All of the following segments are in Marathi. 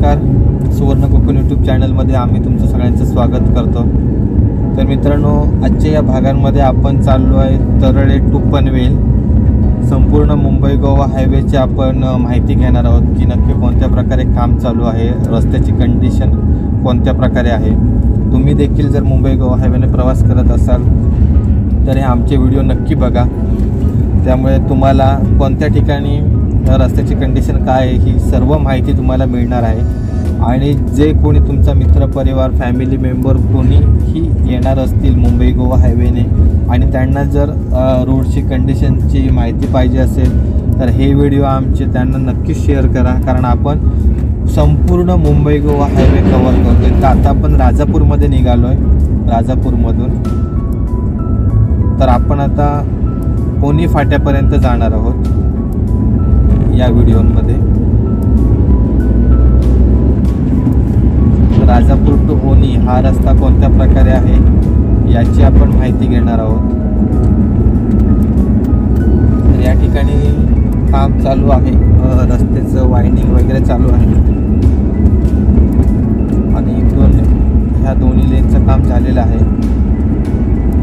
नमस्कार, सुवर्ण कोकण यूट्यूब चॅनलमध्ये आम्ही तुमचं सगळ्यांचं स्वागत करतो। तर मित्रांनो, आजच्या या भागांमध्ये आपण चाललो आहे तरळे टू पनवेल, संपूर्ण मुंबई गोवा हायवेची आपण माहिती घेणार आहोत की नक्की कोणत्या प्रकारे काम चालू आहे, रस्त्याची कंडिशन कोणत्या प्रकारे आहे। तुम्ही देखील जर मुंबई गोवा हायवेने प्रवास करत असाल तर हे आमचे व्हिडिओ नक्की बघा, त्यामुळे तुम्हाला कोणत्या ठिकाणी रस्त्याची कंडिशन काय आहे ही सर्व माहिती तुम्हाला मिळणार आहे। आणि जे कोणी तुमचा मित्रपरिवार, फॅमिली मेंबर कोणीही येणार असतील मुंबई गोवा हायवेने आणि त्यांना जर रोडची कंडिशनची माहिती पाहिजे असेल तर हे व्हिडिओ आमचे त्यांना नक्की शेअर करा, कारण आपण संपूर्ण मुंबई गोवा हायवे कव्हर करतोय। तर आता आपण राजापूरमध्ये निघालो आहे, राजापूरमधून तर आपण आता कोणी फाट्यापर्यंत जाणार आहोत या व्हिडिओमध्ये। राजापूर टू ओनी हा रस्ता कोणत्या प्रकारे आहे याची आपण माहिती घेणार आहोत। तर या ठिकाणी काम चालू आहे, रस्त्याचं वायनिंग वगैरे चालू आहे आणि ह्या दोन्ही लेनचं काम झालेलं आहे,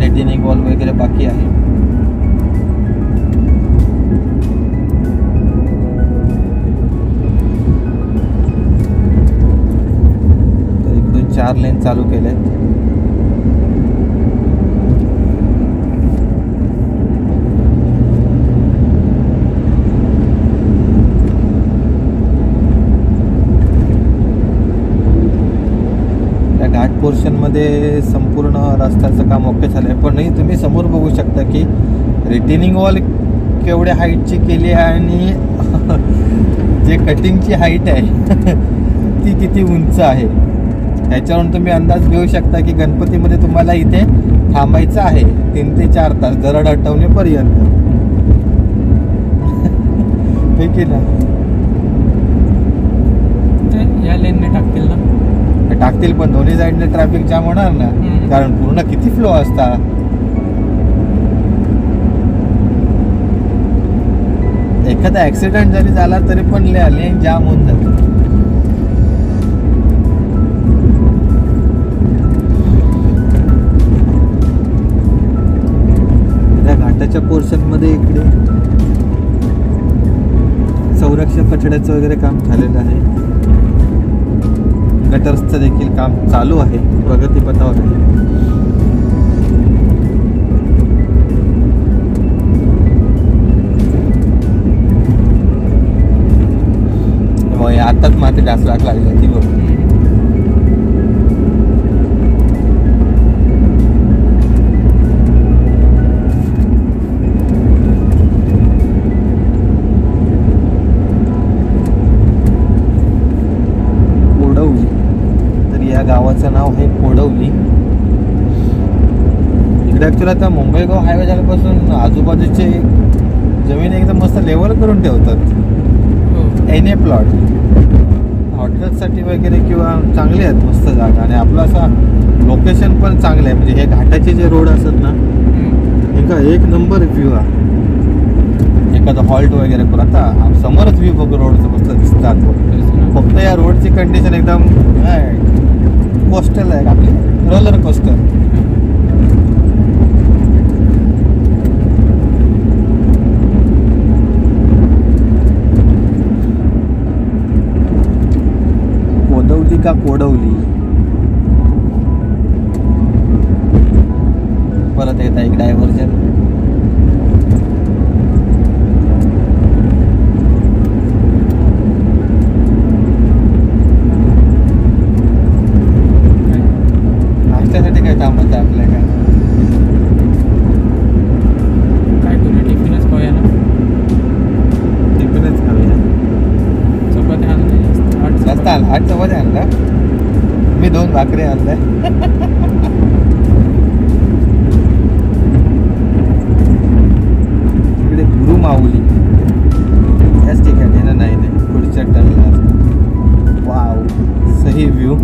रेटिनिंग वॉल वगैरे बाकी आहे। चार लेन चालू केले। त्या घाट पोर्शन मध्ये संपूर्ण रस्त्याचं काम ओके झालंय, पण नाही तुम्ही समोर बघू शकता की रिटेनिंग वॉल केवढ्या हाईटची केली आहे आणि जे कटिंगची हाईट आहे ती किती उंच आहे, याच्यावरून तुम्ही अंदाज घेऊ शकता की गणपतीमध्ये तुम्हाला इथे थांबायचं आहे 3 ते 4 तास दरड हटवण्यापर्यंत, ठीक आहे ना। या लेनने टाकतील ना, टाकतील पण दोन्ही साईडने ट्रॅफिक जाम होणार ना, कारण पूर्ण किती फ्लो असता। एखादा ऍक्सिडेंट जरी झाला तरी पण लेन जाम होऊन जातं। घाटाच्या पोर्शन मध्ये इकडे संरक्षक कठड्याचं वगैरे काम झालेलं आहे, गटर्सचं देखील काम चालू आहे, प्रगतीपथावर आहे। आताच माती जास्त लागली ती बघ। गावाचं नाव आहे कोडवली। इकडे ऍक्च्युअली आता मुंबई गोवा हायवे झाल्यापासून आजूबाजूचे जमीन एकदम मस्त लेवल करून ठेवतात। एन प्लॉट हॉटेल्ससाठी वगैरे किंवा चांगले आहेत, मस्त जागा, आणि आपलं असं लोकेशन पण चांगलं आहे। म्हणजे हे घाटाचे जे रोड असतात ना, एक नंबर व्ह्यू आहे। एखादं हॉल्ट वगैरे करू, आता समोरच व्ह्यू बघ रोडचं मस्त दिसतात। फक्त या रोडची कंडिशन एकदम कोस्टल आहे, आपली रोलर कोस्टर। कोदवली का कोडवली परत येत आहे एक डायव्हर्जन। काय थांबत आपल्या काय करूया, टिफिनच खाऊया ना, टिफिनच खाऊया। चपाती आणलं जास्त आला, 8 चपाती आणला मी, 2 भाकरी आणल्या। इकडे गुरु माऊली याच ठिकाणी ना, नाही पुढच्या टर्नला। वाव, सही व्ह्यू।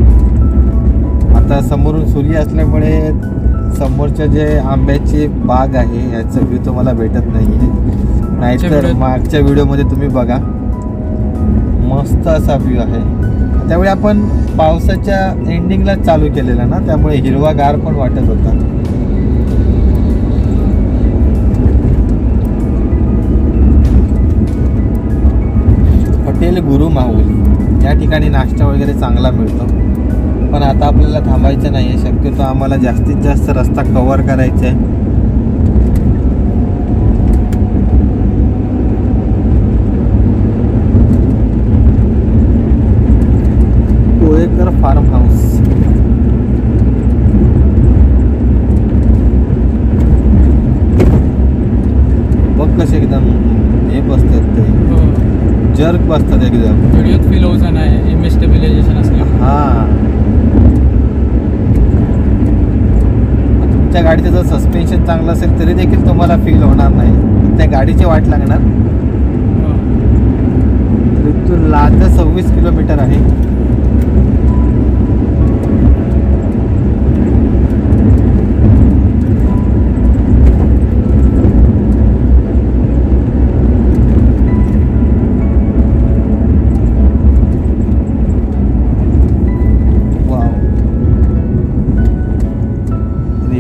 आता समोरून सूर्य असल्यामुळे समोरच्या जे आंब्याची बाग आहे याचा व्ह्यू तुम्हाला भेटत नाहीये, नाहीतर मागच्या व्हिडिओमध्ये तुम्ही बघा मस्त असा व्ह्यू आहे। त्यावेळी आपण पावसाच्या एंडिंगला चालू केलेला ना, त्यामुळे हिरवागार पण वाटत होता. हॉटेल गुरु माहुली या ठिकाणी नाश्ता वगैरे चांगला मिळतो. पण आता आपल्याला थांबायचं नाही आहे, शक्यतो आम्हाला जास्तीत जास्त रस्ता कव्हर करायचा आहे. Kolekar farm house. बघ कसे एकदम हे बसतात ते, जर्क बसतात एकदम. व्हिडिओत फील होतं नाही इन्व्हेस्टिबिलायझेशन असल्यामुळे. हा, तुमच्या गाडीचं जर सस्पेन्शन चांगलं असेल तरी देखील तुम्हाला फील होणार नाही. त्या गाडीची वाट लागणार. तर इथून लांब 26 किलोमीटर आहे.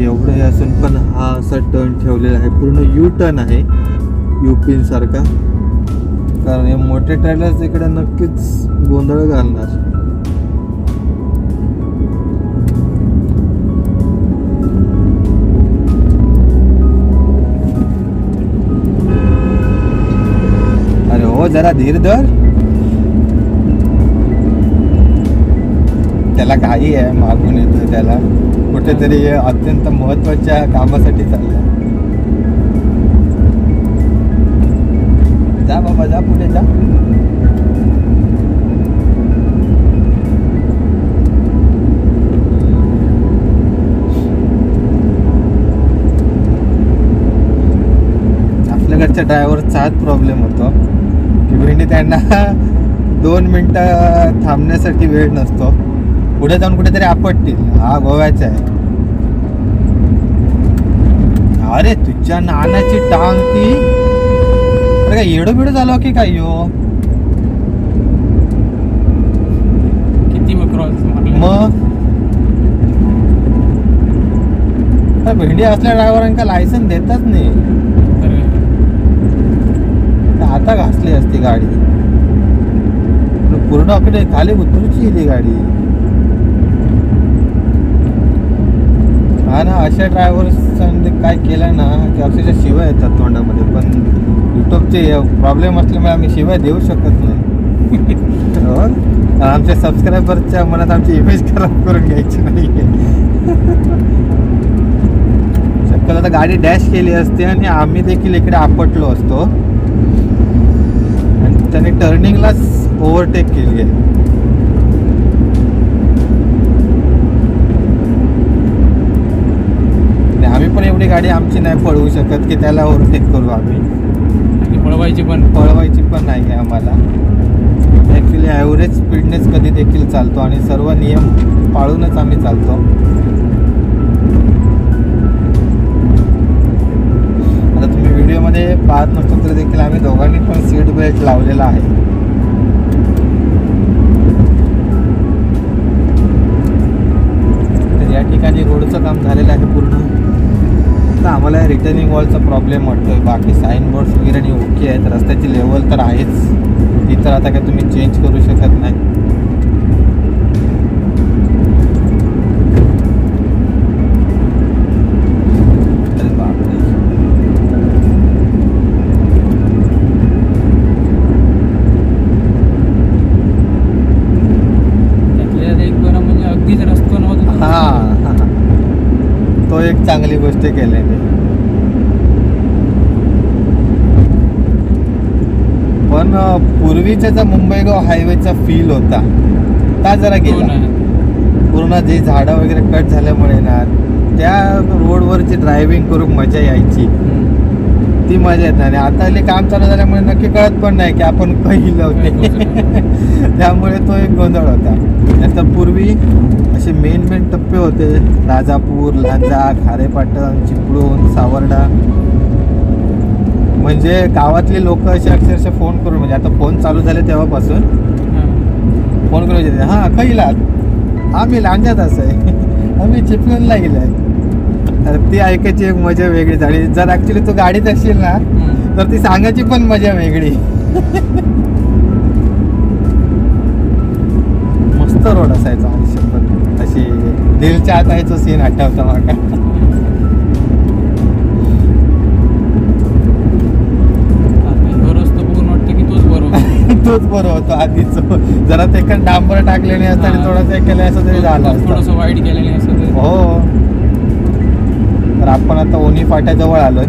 एवढं असून पण हा असा टर्न ठेवलेला आहे, पूर्ण यू टर्न आहे युपीन सारखा. कारण हे मोठे ट्रॅव्हलर्स इकडे नक्कीच गोंधळ घालणार. अरे हो, जरा धीर धर. त्याला घाई आहे, मागून येतो त्याला. कुठेतरी अत्यंत महत्वाच्या कामासाठी चाललंय. जा बाबा, जा पुढे जा. आपल्याकडच्या ड्रायव्हरचा हाच प्रॉब्लेम होतो की भेंडी त्यांना 2 मिनिटं थांबण्यासाठी वेळ नसतो. पुढे जाऊन कुठेतरी आपटतील. हा गोव्याचा आहे. अरे तुझ्या नानाची टांग ती. अरे काय येडो बिडो झालो की काय हो. किती मग भेंडी असल्या ड्रायव्हरांना लायसन देतच नाही. आता घासली असती गाडी, पूर्ण अकडे खाली उतरूची ती गाडी. हा ना, अशा ड्रायव्हर्सने काय केलं ना की अक्षरशः शिवाय येतात तोंडामध्ये. पण युट्यूबचे प्रॉब्लेम असल्यामुळे आम्ही शिवाय देऊ शकत नाही. आमच्या सबस्क्रायबरच्या मनात आमची इमेज खराब करून घ्यायची नाही. शक्यतो आता गाडी डॅश केली असते आणि आम्ही देखील इकडे आपटलो असतो आणि त्याने टर्निंगलाच ओव्हरटेक केली आहे. आम्ही पण एवढी गाडी आमची नाही पळवू शकत की त्याला ओव्हरटेक करू आम्ही. पळवायची पण नाही आहे आम्हाला. ॲक्च्युली ॲव्हरेज स्पीडनेच कधी देखील चालतो आणि सर्व नियम पाळूनच आम्ही चालतो. आता तुम्ही व्हिडिओमध्ये पाहत नसतो तर देखील आम्ही दोघांनी पण सीट बेल्ट लावलेला आहे. तर या ठिकाणी रोडचं काम झालेलं आहे पूर्ण. तर आम्हाला रिटर्निंग वॉलचा प्रॉब्लेम वाटतोय. बाकी साईन बोर्ड्स वगैरे ओके आहेत. रस्त्याची लेवल तर आहेच, ती तर आता काय तुम्ही चेंज करू शकत नाही. अरे बापरे, एक बरं म्हणजे अगदीच रस्ता नव्हता. हा, तो एक चांगली गोष्ट केली. पण पूर्वीचा मुंबई गोवा हायवेचा फील होता ता जरा गेला. पूर्ण जे झाडं वगैरे कट झाल्यामुळे ना त्या रोडवरची ड्रायव्हिंग करून मजा यायची, ती मजा येत नाही. आता काम चालू झाल्यामुळे नक्की कळत पण नाही की आपण काही लावते. त्यामुळे तो एक गोंधळ होता. नंतर पूर्वी असे मेन टप्पे होते, राजापूर, लांजा, खारेपाटण, चिपळूण, सावर्डा. म्हणजे गावातले लोक असे अक्षरशः फोन करून, म्हणजे आता फोन चालू झाले तेव्हापासून फोन करून विचारते, हा खैलात आम्ही लांजात असं आहे आम्ही चिपळूणला गेलोय. तर ती ऐकायची एक मजा वेगळीच. आणि जर ऍक्च्युली तू गाडीत असशील ना तर ती सांगायची पण मजा वेगळी. मस्त रोड असायचा आयुष्यात. अशी दिलच्या आत आहे तो सीन आठवतो माका. रस्ता बघून वाटतं की तोच बरोबर. तोच बरं होतो आधीच. जरा ते पण डांबर टाकले नाही असतं आणि थोडंसं हे केलं असं तरी झालं असतं. थोडंसं वाईट केलं नाही असं तरी. हो. तर आपण आता ओनी फाट्याजवळ आलोय.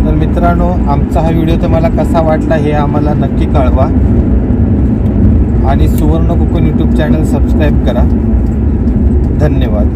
तर मित्रांनो, आमचा हा व्हिडिओ तुम्हाला कसा वाटला हे आम्हाला नक्की कळवा. आणि सुवर्ण कोकण यूट्यूब चॅनल सबस्क्राईब करा. धन्यवाद.